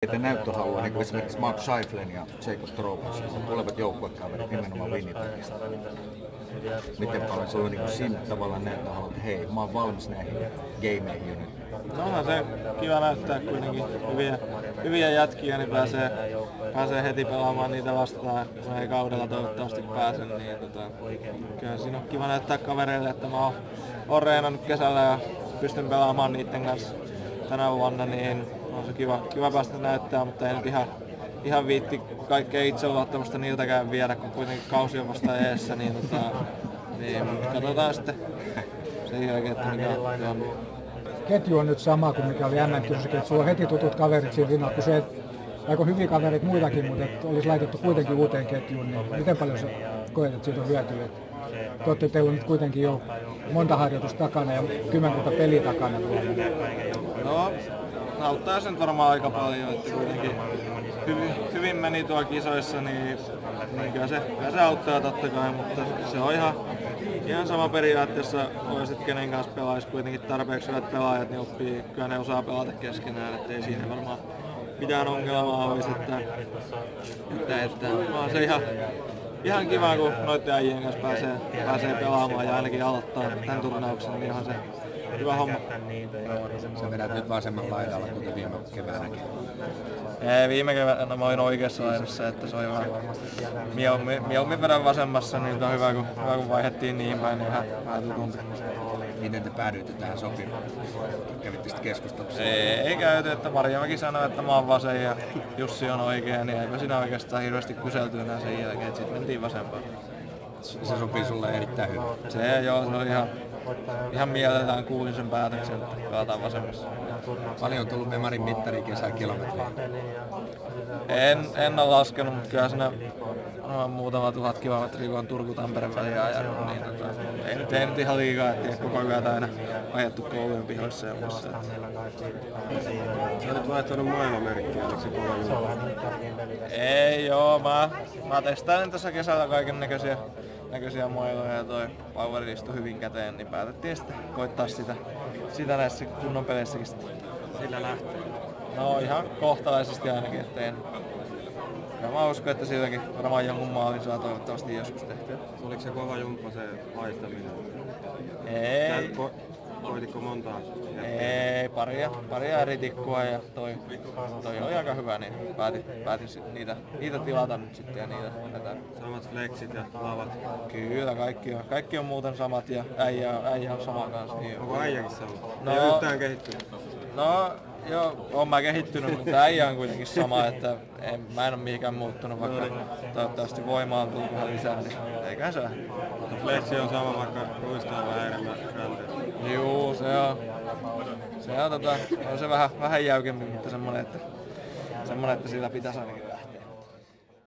useimmiten näyttöhalua, niin kuin esimerkiksi Mark Scheifelen ja Jacob Trouba, tulevat joukkuekaverit nimenomaan Winnipegistä. Miten paljon se on niin siinä tavalla näyttöhalua, että hei, mä oon valmis näihin gameihin jo nyt? No onhan se kiva näyttää kuitenkin hyviä jätkiä, niin pääsee heti pelaamaan niitä vastaan. Kun ei kaudella toivottavasti pääse, niin kyllä siinä on kiva näyttää kavereille, että mä oon reenannut kesällä ja pystyn pelaamaan niiden kanssa tänä vuonna, niin on se kiva päästä näyttää, mutta ei nyt ihan viitti kaikkea itseluottamusta niiltäkään viedä, kun kuitenkin kausi on vasta eessä, niin katsotaan sitten sen jälkeen, että mikä on. Ketju on nyt sama kuin mikä oli MM-kisossakin, että sulla on heti tutut kaverit siinä rinnalla, kun se aika hyviä kavereita muitakin, mutta olisi laitettu kuitenkin uuteen ketjuun, niin miten paljon sä koet, että siitä on hyötyä? Teillä on nyt kuitenkin jo monta harjoitusta takana ja kymmenkunta peliä takana. No, auttaa sen varmaan aika paljon, että kuitenkin hyvin meni tuolla kisoissa, niin kyllä se auttaa totta kai, mutta se on ihan sama periaatteessa olisi, että kenen kanssa pelaisi kuitenkin tarpeeksi hyvät pelaajat, niin oppii, kyllä ne osaa pelata keskenään, ettei siinä varmaan mitään ongelmaa olisi, että on se ihan kiva, kun noiden äijien kanssa pääsee pelaamaan ja ainakin aloittaa tämän turnauksen, niin ihan se hyvä homma. Sä vedät nyt vasemman laidalla, kuten viime keväänäkin. Ei, viime keväänä mä olin oikeassa laidassa, että se oli vähän mieluummin vedän vasemmassa, niin on hyvä kun vaihdettiin niin päin, niin vähän tutumpi. Miten te päädyitte tähän sopimaan? Kävitte sitten keskustelussa? Ei käyty, että Marjamäki sanoi, että mä oon vasen ja Jussi on oikein, niin eipä siinä oikeastaan hirveästi kyselty enää sen jälkeen, että sitten mentiin vasempaan. Se sopii sulle erittäin hyvin? Se oli ihan mielellään kuulin sen päätöksen, että pelataan vasemmassa. Paljon on tullut Memarin mittari kesäkilometriä? En ole laskenut, mutta kyllä siinä muutama 1000 kilometriä, kun on Turku-Tampereen väliä ajanut, niin ei nyt ihan liikaa, ettei koko yötä aina ajettu koulujen pihoissa ja muissa. Sä olet vaihtanut maailmanmerkkiä, oliko se kova juttu? Ei joo, mä testailin tässä kesällä kaiken näköisiä mailoja ja toi Power istui hyvin käteen, niin päätettiin sitten koittaa sitä näissä kunnon peleissäkin sitten. Sillä lähtee. No ihan kohtalaisesti ainakin, ettei. Ja mä uskon, että silläkin varmaan jonkun maalin saa toivottavasti joskus tehtyä. Oliko se kova jumppa se vaihtaminen? Ei. Koititko montaa? Ei, paria eri tikkua ja toi oli aika hyvä, niin päätin niitä tilata nyt sitten ja niitä vetää. Samat flexit ja lavat? Kyllä, kaikki on muuten samat ja äijä on sama kanssa. Niin onko äijäkin sama? No, ei yhtään kehittynyt? No joo, oon mä kehittynyt, mutta äijä on kuitenkin sama, että mä en oo mihinkään muuttunut, vaikka toivottavasti voimaa on tullut vähän lisää, niin eiköhän se lähde. Flexi on sama, vaikka ruistaa vähän enemmän ränteä. Juu, se on se vähän jäykempi, mutta semmonen, että sillä pitäisi ainakin.